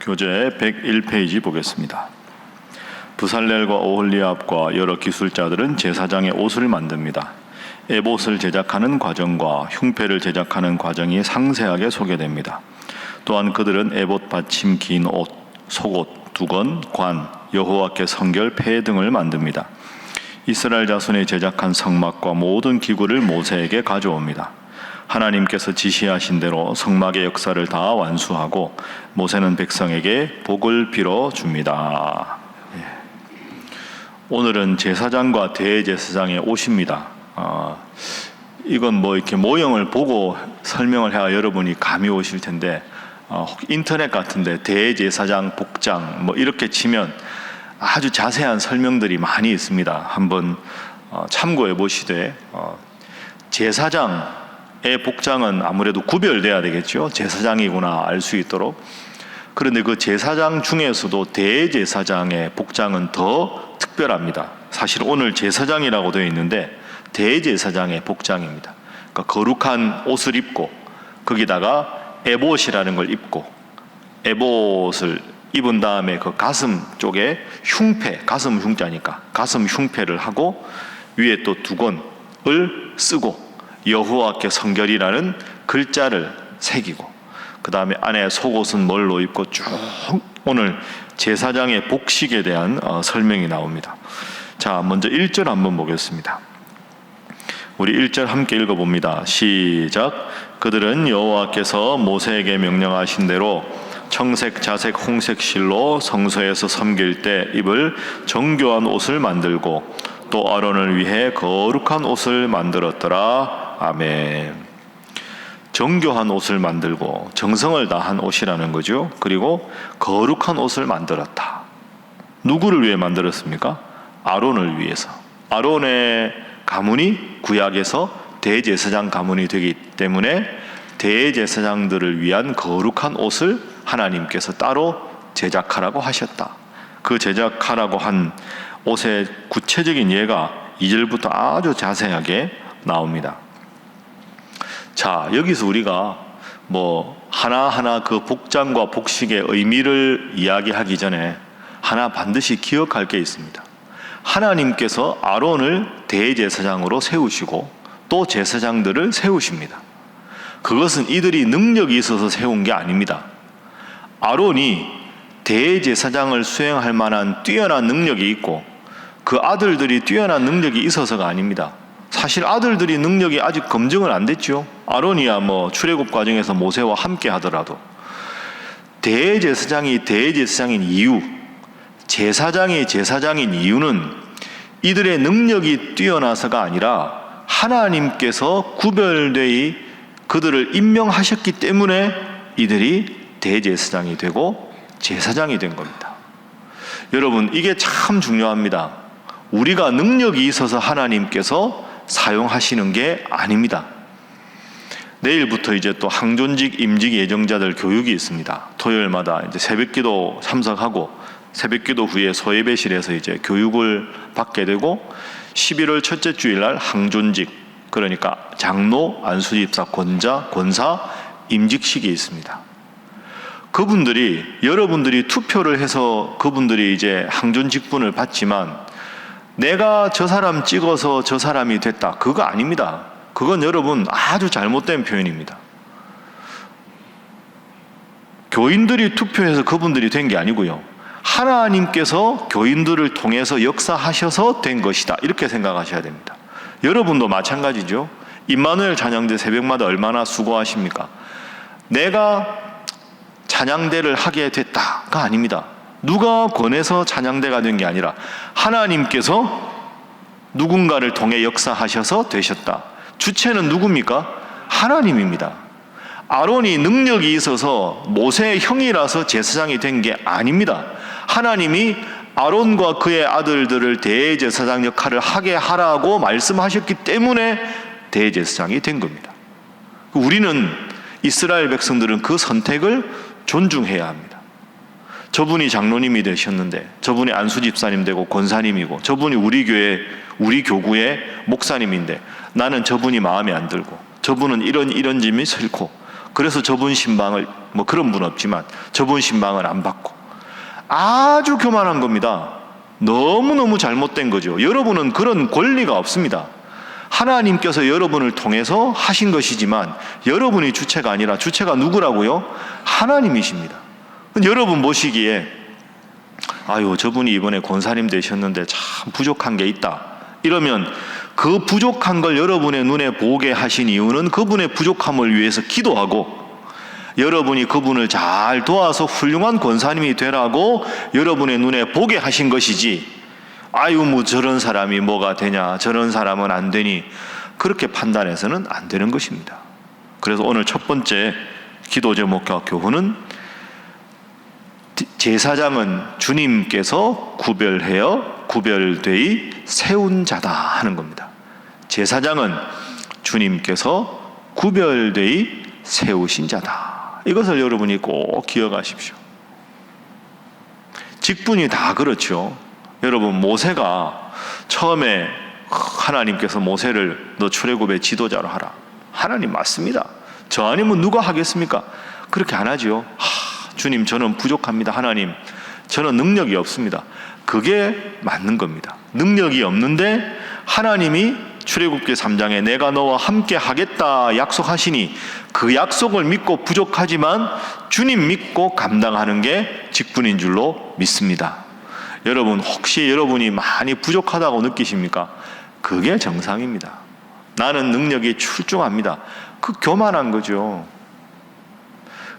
교재 101페이지 보겠습니다. 부살렐과 오홀리압과 여러 기술자들은 제사장의 옷을 만듭니다. 에봇을 제작하는 과정과 흉패를 제작하는 과정이 상세하게 소개됩니다. 또한 그들은 에봇 받침 긴 옷, 속옷, 두건, 관, 여호와께 성결 패 등을 만듭니다. 이스라엘 자손이 제작한 성막과 모든 기구를 모세에게 가져옵니다. 하나님께서 지시하신 대로 성막의 역사를 다 완수하고 모세는 백성에게 복을 빌어줍니다. 오늘은 제사장과 대제사장의 옷입니다. 이건 이렇게 모형을 보고 설명을 해야 여러분이 감이 오실 텐데, 인터넷 같은데 대제사장 복장 이렇게 치면 아주 자세한 설명들이 많이 있습니다. 한번 참고해 보시되, 제사장의 복장은 아무래도 구별돼야 되겠죠. 제사장이구나 알 수 있도록. 그런데 그 제사장 중에서도 대제사장의 복장은 더 특별합니다. 사실 오늘 제사장이라고 되어 있는데 대제사장의 복장입니다. 그러니까 거룩한 옷을 입고 거기다가 에봇이라는 걸 입고, 에봇을 입은 다음에 그 가슴 쪽에 흉패, 가슴 흉자니까 가슴 흉패를 하고 위에 또 두건을 쓰고 여호와께 성결이라는 글자를 새기고, 그 다음에 안에 속옷은 뭘로 입고 쭉 오늘 제사장의 복식에 대한 설명이 나옵니다. 자, 먼저 1절 한번 보겠습니다. 우리 1절 함께 읽어봅니다. 시작. 그들은 여호와께서 모세에게 명령하신 대로 청색, 자색, 홍색 실로 성소에서 섬길 때 입을 정교한 옷을 만들고 또 아론을 위해 거룩한 옷을 만들었더라. 아멘. 정교한 옷을 만들고 정성을 다한 옷이라는 거죠. 그리고 거룩한 옷을 만들었다. 누구를 위해 만들었습니까? 아론을 위해서. 아론의 가문이 구약에서 대제사장 가문이 되기 때문에 대제사장들을 위한 거룩한 옷을 하나님께서 따로 제작하라고 하셨다. 그 제작하라고 한 옷의 구체적인 예가 2절부터 아주 자세하게 나옵니다. 자, 여기서 우리가 하나하나 그 복장과 복식의 의미를 이야기하기 전에 하나 반드시 기억할 게 있습니다. 하나님께서 아론을 대제사장으로 세우시고 또 제사장들을 세우십니다. 그것은 이들이 능력이 있어서 세운 게 아닙니다. 아론이 대제사장을 수행할 만한 뛰어난 능력이 있고 그 아들들이 뛰어난 능력이 있어서가 아닙니다. 사실 아들들이 능력이 아직 검증은 안 됐죠. 아론이야 출애굽 과정에서 모세와 함께 하더라도 대제사장이 대제사장인 이유, 제사장이 제사장인 이유는 이들의 능력이 뛰어나서가 아니라 하나님께서 구별되이 그들을 임명하셨기 때문에 이들이 대제사장이 되고 제사장이 된 겁니다. 여러분, 이게 참 중요합니다. 우리가 능력이 있어서 하나님께서 사용하시는 게 아닙니다. 내일부터 이제 또 항존직 임직 예정자들 교육이 있습니다. 토요일마다 이제 새벽기도 참석하고 새벽기도 후에 소예배실에서 이제 교육을 받게 되고 11월 첫째 주일날 항존직, 그러니까 장로, 안수집사, 권사 임직식이 있습니다. 그분들이 여러분들이 투표를 해서 그분들이 이제 항존 직분을 받지만 내가 저 사람 찍어서 저 사람이 됐다, 그거 아닙니다. 그건 여러분 아주 잘못된 표현입니다. 교인들이 투표해서 그분들이 된 게 아니고요, 하나님께서 교인들을 통해서 역사하셔서 된 것이다, 이렇게 생각하셔야 됩니다. 여러분도 마찬가지죠. 임마누엘 찬양대 새벽마다 얼마나 수고하십니까? 내가 찬양대를 하게 됐다가 아닙니다. 누가 권해서 찬양대가 된 게 아니라 하나님께서 누군가를 통해 역사하셔서 되셨다. 주체는 누굽니까? 하나님입니다. 아론이 능력이 있어서 모세의 형이라서 제사장이 된 게 아닙니다. 하나님이 아론과 그의 아들들을 대제사장 역할을 하게 하라고 말씀하셨기 때문에 대제사장이 된 겁니다. 우리는, 이스라엘 백성들은 그 선택을 존중해야 합니다. 저분이 장로님이 되셨는데 저분이 안수집사님 되고 권사님이고 저분이 우리 교회, 우리 교구의 목사님인데 나는 저분이 마음에 안 들고 저분은 이런 점이 싫고 그래서 저분 신방을 뭐 그런 분 없지만 저분 신방은 안 받고. 아주 교만한 겁니다. 너무너무 잘못된 거죠. 여러분은 그런 권리가 없습니다. 하나님께서 여러분을 통해서 하신 것이지만 여러분이 주체가 아니라 주체가 누구라고요? 하나님이십니다. 여러분 보시기에 아유 저분이 이번에 권사님 되셨는데 참 부족한 게 있다 이러면 그 부족한 걸 여러분의 눈에 보게 하신 이유는 그분의 부족함을 위해서 기도하고 여러분이 그분을 잘 도와서 훌륭한 권사님이 되라고 여러분의 눈에 보게 하신 것이지, 아유 뭐 저런 사람이 뭐가 되냐, 저런 사람은 안 되니, 그렇게 판단해서는 안 되는 것입니다. 그래서 오늘 첫 번째 기도 제목과 교훈은 제사장은 주님께서 구별되이 세운 자다 하는 겁니다. 제사장은 주님께서 구별되이 세우신 자다. 이것을 여러분이 꼭 기억하십시오. 직분이 다 그렇죠. 여러분 모세가 처음에 하나님께서 모세를 너 출애굽의 지도자로 하라. 하나님 맞습니다. 저 아니면 누가 하겠습니까? 그렇게 안 하지요. 주님 저는 부족합니다. 하나님 저는 능력이 없습니다. 그게 맞는 겁니다. 능력이 없는데 하나님이 출애굽기 3장에 내가 너와 함께 하겠다 약속하시니 그 약속을 믿고 부족하지만 주님 믿고 감당하는 게 직분인 줄로 믿습니다. 여러분 혹시 여러분이 많이 부족하다고 느끼십니까? 그게 정상입니다. 나는 능력이 출중합니다. 그 교만한 거죠.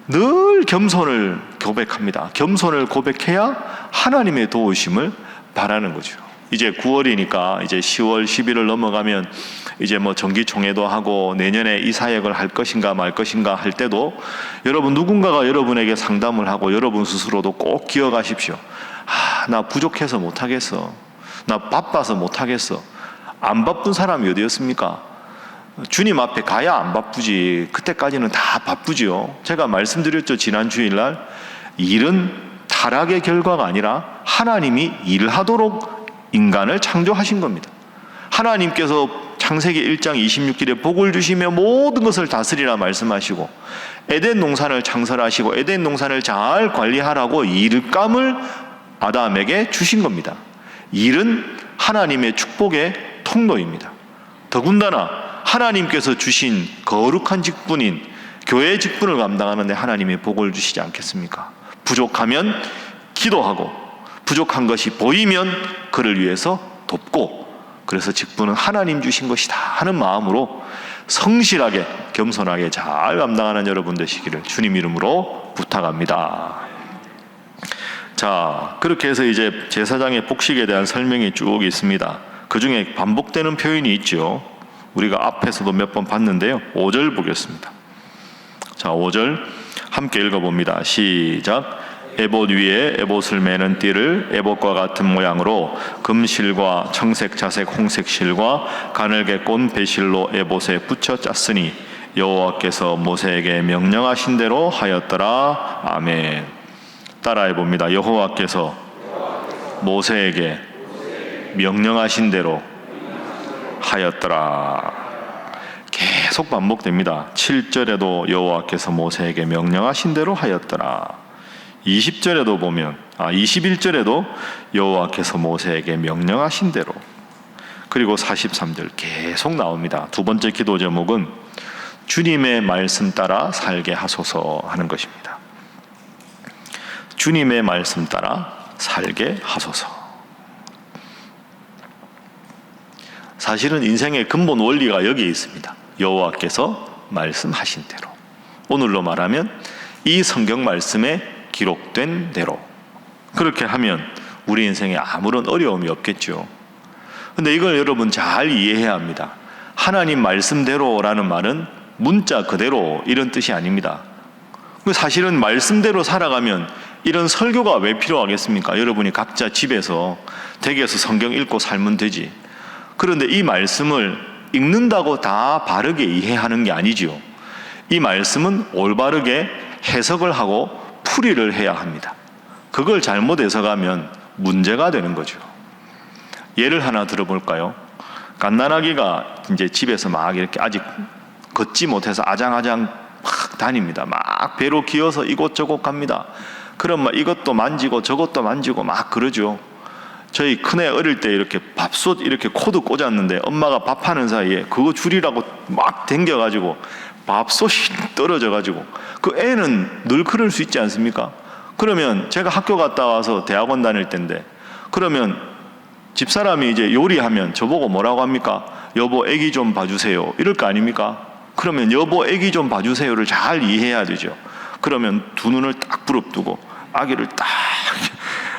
늘 겸손을 고백합니다. 겸손을 고백해야 하나님의 도우심을 바라는 거죠. 이제 9월이니까 이제 10월, 11월 넘어가면 이제 뭐 정기총회도 하고 내년에 이 사역을 할 것인가 말 것인가 할 때도 여러분 누군가가 여러분에게 상담을 하고 여러분 스스로도 꼭 기억하십시오. 나 부족해서 못하겠어. 나 바빠서 못하겠어. 안 바쁜 사람이 어디였습니까? 주님 앞에 가야 안 바쁘지. 그때까지는 다 바쁘죠. 제가 말씀드렸죠. 지난 주일날 일은 타락의 결과가 아니라 하나님이 일하도록 인간을 창조하신 겁니다. 하나님께서 창세기 1장 26절에 복을 주시며 모든 것을 다스리라 말씀하시고 에덴 농산을 창설하시고 에덴 농산을 잘 관리하라고 일감을 아담에게 주신 겁니다. 일은 하나님의 축복의 통로입니다. 더군다나 하나님께서 주신 거룩한 직분인 교회의 직분을 감당하는데 하나님이 복을 주시지 않겠습니까? 부족하면 기도하고 부족한 것이 보이면 그를 위해서 돕고, 그래서 직분은 하나님 주신 것이다 하는 마음으로 성실하게 겸손하게 잘 감당하는 여러분 되시기를 주님 이름으로 부탁합니다. 자, 그렇게 해서 이제 제사장의 복식에 대한 설명이 쭉 있습니다. 그 중에 반복되는 표현이 있죠. 우리가 앞에서도 몇 번 봤는데요. 5절 보겠습니다. 자, 5절 함께 읽어봅니다. 시작. 에봇 위에 에봇을 매는 띠를 에봇과 같은 모양으로 금실과 청색, 자색, 홍색 실과 가늘게 꼰 배실로 에봇에 붙여 짰으니 여호와께서 모세에게 명령하신 대로 하였더라. 아멘. 따라해 봅니다. 여호와께서 모세에게 명령하신 대로 하였더라. 계속 반복됩니다. 7절에도 여호와께서 모세에게 명령하신 대로 하였더라. 20절에도 보면 21절에도 여호와께서 모세에게 명령하신 대로, 그리고 43절 계속 나옵니다. 두 번째 기도 제목은 주님의 말씀 따라 살게 하소서 하는 것입니다. 주님의 말씀 따라 살게 하소서. 사실은 인생의 근본 원리가 여기에 있습니다. 여호와께서 말씀하신 대로, 오늘로 말하면 이 성경 말씀에 기록된 대로 그렇게 하면 우리 인생에 아무런 어려움이 없겠죠. 근데 이걸 여러분 잘 이해해야 합니다. 하나님 말씀대로라는 말은 문자 그대로 이런 뜻이 아닙니다. 사실은 말씀대로 살아가면 이런 설교가 왜 필요하겠습니까? 여러분이 각자 집에서 댁에서 성경 읽고 살면 되지. 그런데 이 말씀을 읽는다고 다 바르게 이해하는 게 아니죠. 이 말씀은 올바르게 해석을 하고 풀이를 해야 합니다. 그걸 잘못 해석하면 문제가 되는 거죠. 예를 하나 들어볼까요? 갓난아기가 이제 집에서 막 이렇게 아직 걷지 못해서 아장아장 막 다닙니다. 막 배로 기어서 이곳저곳 갑니다. 그럼 막 이것도 만지고 저것도 만지고 막 그러죠. 저희 큰애 어릴 때 이렇게 밥솥 이렇게 코드 꽂았는데 엄마가 밥하는 사이에 그거 줄이라고 막 당겨가지고 밥솥이 떨어져가지고 그 애는 늘 그럴 수 있지 않습니까? 그러면 제가 학교 갔다 와서 대학원 다닐 때인데 그러면 집사람이 이제 요리하면 저보고 뭐라고 합니까? 여보 애기 좀 봐주세요 이럴 거 아닙니까? 그러면 여보 애기 좀 봐주세요를 잘 이해해야 되죠. 그러면 두 눈을 딱 부릅뜨고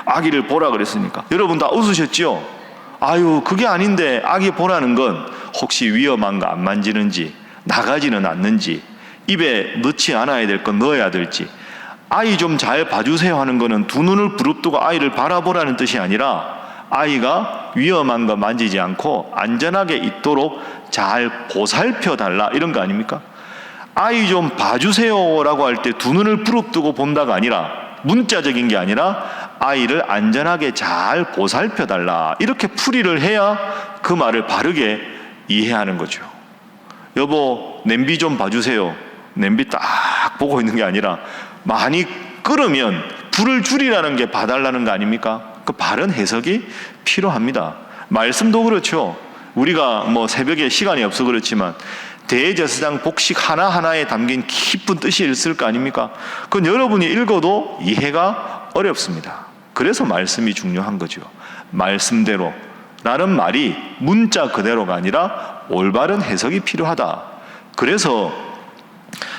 아기를 보라 그랬으니까 여러분 다 웃으셨죠? 아유 그게 아닌데 아기 보라는 건 혹시 위험한 거 안 만지는지 나가지는 않는지 입에 넣지 않아야 될 건 넣어야 될지 아이 좀 잘 봐주세요 하는 거는 두 눈을 부릅뜨고 아이를 바라보라는 뜻이 아니라 아이가 위험한 거 만지지 않고 안전하게 있도록 잘 보살펴 달라 이런 거 아닙니까? 아이 좀 봐주세요라고 할 때 두 눈을 부릅뜨고 본다가 아니라 문자적인 게 아니라 아이를 안전하게 잘 보살펴 달라 이렇게 풀이를 해야 그 말을 바르게 이해하는 거죠. 여보 냄비 좀 봐주세요. 냄비 딱 보고 있는 게 아니라 많이 끓으면 불을 줄이라는 게 봐달라는 거 아닙니까? 그 바른 해석이 필요합니다. 말씀도 그렇죠. 우리가 뭐 새벽에 시간이 없어 그렇지만 대제사장 복식 하나하나에 담긴 깊은 뜻이 있을 거 아닙니까? 그건 여러분이 읽어도 이해가 어렵습니다. 그래서 말씀이 중요한 거죠. 말씀대로 라는 말이 문자 그대로가 아니라 올바른 해석이 필요하다. 그래서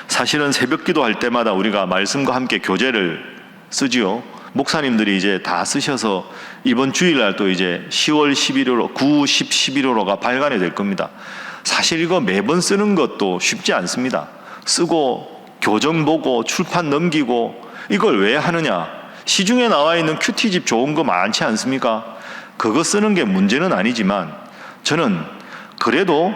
사실은 새벽 기도할 때마다 우리가 말씀과 함께 교재를 쓰지요. 목사님들이 이제 다 쓰셔서 이번 주일날 또 이제 10월 11월 9, 10, 11호로가 발간이 될 겁니다. 사실 이거 매번 쓰는 것도 쉽지 않습니다. 쓰고 교정 보고 출판 넘기고 이걸 왜 하느냐? 시중에 나와 있는 큐티집 좋은 거 많지 않습니까? 그거 쓰는 게 문제는 아니지만 저는 그래도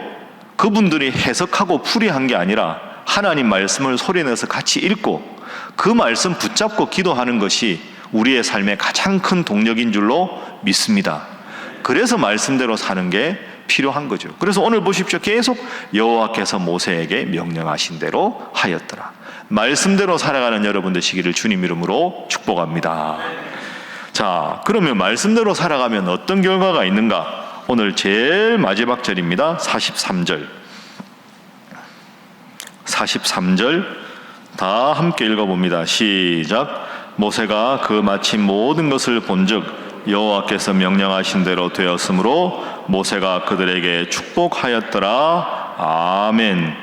그분들이 해석하고 풀이한 게 아니라 하나님 말씀을 소리내서 같이 읽고 그 말씀 붙잡고 기도하는 것이 우리의 삶의 가장 큰 동력인 줄로 믿습니다. 그래서 말씀대로 사는 게 필요한 거죠. 그래서 오늘 보십시오. 계속 여호와께서 모세에게 명령하신 대로 하였더라. 말씀대로 살아가는 여러분 되시기를 주님 이름으로 축복합니다. 자, 그러면 말씀대로 살아가면 어떤 결과가 있는가? 오늘 제일 마지막 절입니다. 43절. 43절 다 함께 읽어봅니다. 시작. 모세가 그 마침 모든 것을 본즉 여호와께서 명령하신 대로 되었으므로 모세가 그들에게 축복하였더라. 아멘.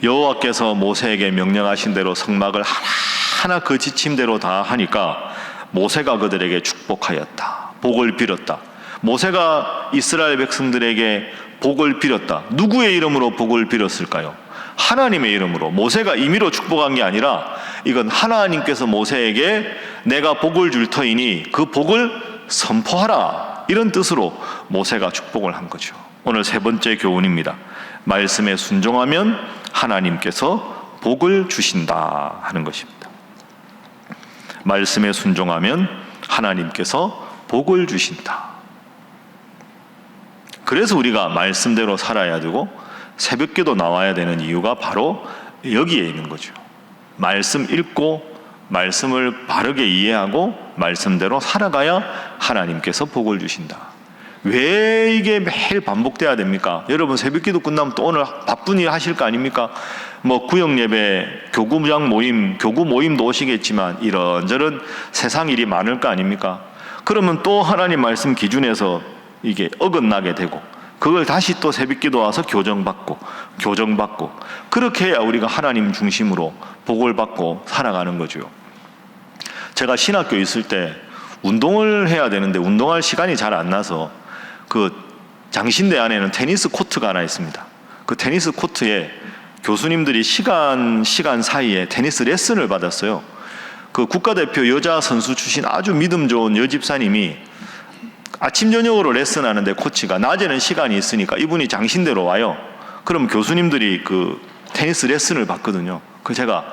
여호와께서 모세에게 명령하신 대로 성막을 하나하나 그 지침대로 다 하니까 모세가 그들에게 축복하였다. 복을 빌었다. 모세가 이스라엘 백성들에게 복을 빌었다. 누구의 이름으로 복을 빌었을까요? 하나님의 이름으로. 모세가 임의로 축복한 게 아니라 이건 하나님께서 모세에게 내가 복을 줄 터이니 그 복을 선포하라 이런 뜻으로 모세가 축복을 한 거죠. 오늘 세 번째 교훈입니다. 말씀에 순종하면 하나님께서 복을 주신다 하는 것입니다. 말씀에 순종하면 하나님께서 복을 주신다. 그래서 우리가 말씀대로 살아야 되고 새벽기도 나와야 되는 이유가 바로 여기에 있는 거죠. 말씀 읽고 말씀을 바르게 이해하고 말씀대로 살아가야 하나님께서 복을 주신다. 왜 이게 매일 반복돼야 됩니까? 여러분 새벽기도 끝나면 또 오늘 바쁜 일 하실 거 아닙니까? 뭐 구역예배, 교구장 모임, 교구 모임도 오시겠지만 이런저런 세상 일이 많을 거 아닙니까? 그러면 또 하나님 말씀 기준에서 이게 어긋나게 되고 그걸 다시 또 새벽기도 와서 교정받고 그렇게 해야 우리가 하나님 중심으로 복을 받고 살아가는 거죠. 제가 신학교 있을 때 운동을 해야 되는데 운동할 시간이 잘 안 나서 그 장신대 안에는 테니스 코트가 하나 있습니다. 그 테니스 코트에 교수님들이 시간 사이에 테니스 레슨을 받았어요. 그 국가대표 여자 선수 출신 아주 믿음 좋은 여집사님이 아침 저녁으로 레슨하는데 코치가 낮에는 시간이 있으니까 이분이 장신대로 와요. 그럼 교수님들이 그 테니스 레슨을 받거든요. 그 제가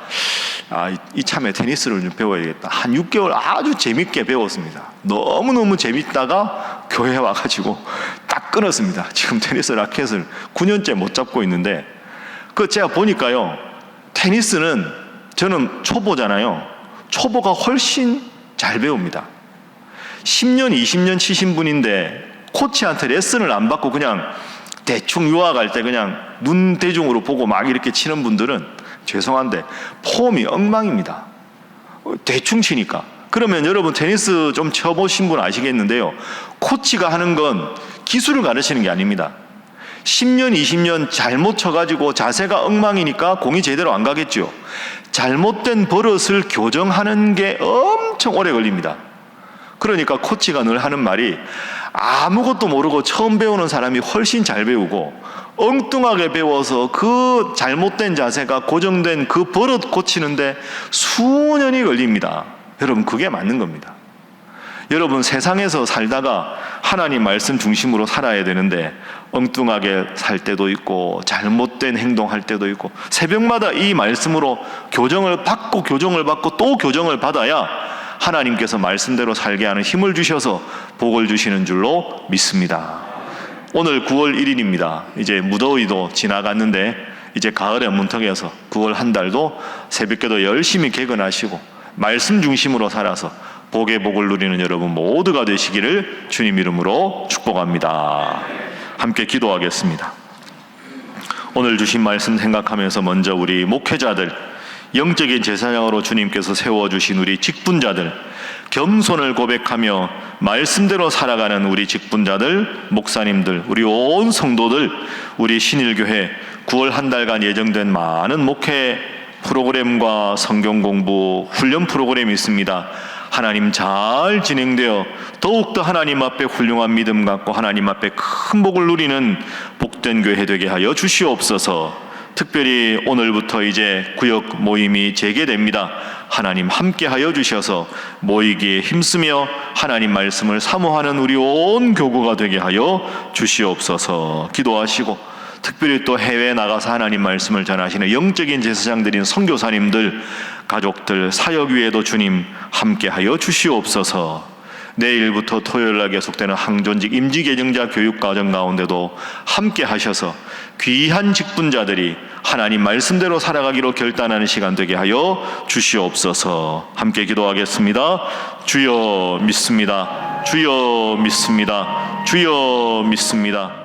이참에 테니스를 좀 배워야겠다. 한 6개월 아주 재밌게 배웠습니다. 너무너무 재밌다가 교회 와가지고 딱 끊었습니다. 지금 테니스 라켓을 9년째 못 잡고 있는데 그 제가 보니까요. 테니스는 저는 초보잖아요. 초보가 훨씬 잘 배웁니다. 10년, 20년 치신 분인데 코치한테 레슨을 안 받고 그냥 대충 유학할 때 그냥 눈 대중으로 보고 막 이렇게 치는 분들은 죄송한데 폼이 엉망입니다. 대충 치니까. 그러면 여러분 테니스 좀 쳐보신 분 아시겠는데요. 코치가 하는 건 기술을 가르치는 게 아닙니다. 10년, 20년 잘못 쳐가지고 자세가 엉망이니까 공이 제대로 안 가겠죠. 잘못된 버릇을 교정하는 게 엄청 오래 걸립니다. 그러니까 코치가 늘 하는 말이 아무것도 모르고 처음 배우는 사람이 훨씬 잘 배우고 엉뚱하게 배워서 그 잘못된 자세가 고정된 그 버릇 고치는데 수년이 걸립니다. 여러분 그게 맞는 겁니다. 여러분 세상에서 살다가 하나님 말씀 중심으로 살아야 되는데 엉뚱하게 살 때도 있고 잘못된 행동할 때도 있고 새벽마다 이 말씀으로 교정을 받고 또 교정을 받아야 하나님께서 말씀대로 살게 하는 힘을 주셔서 복을 주시는 줄로 믿습니다. 오늘 9월 1일입니다. 이제 무더위도 지나갔는데 이제 가을의 문턱에서 9월 한 달도 새벽기도 열심히 개근하시고 말씀 중심으로 살아서 복의 복을 누리는 여러분 모두가 되시기를 주님 이름으로 축복합니다. 함께 기도하겠습니다. 오늘 주신 말씀 생각하면서 먼저 우리 목회자들, 영적인 제사장으로 주님께서 세워주신 우리 직분자들, 겸손을 고백하며 말씀대로 살아가는 우리 직분자들, 목사님들, 우리 온 성도들, 우리 신일교회 9월 한 달간 예정된 많은 목회 프로그램과 성경 공부, 훈련 프로그램이 있습니다. 하나님 잘 진행되어 더욱더 하나님 앞에 훌륭한 믿음 갖고 하나님 앞에 큰 복을 누리는 복된 교회 되게 하여 주시옵소서. 특별히 오늘부터 이제 구역 모임이 재개됩니다. 하나님 함께하여 주셔서 모이기에 힘쓰며 하나님 말씀을 사모하는 우리 온 교구가 되게 하여 주시옵소서. 기도하시고 특별히 또 해외에 나가서 하나님 말씀을 전하시는 영적인 제사장들인 선교사님들, 가족들, 사역 위에도 주님 함께하여 주시옵소서. 내일부터 토요일날 계속되는 항존직 임지개정자 교육과정 가운데도 함께 하셔서 귀한 직분자들이 하나님 말씀대로 살아가기로 결단하는 시간 되게 하여 주시옵소서. 함께 기도하겠습니다. 주여 믿습니다. 주여 믿습니다. 주여 믿습니다.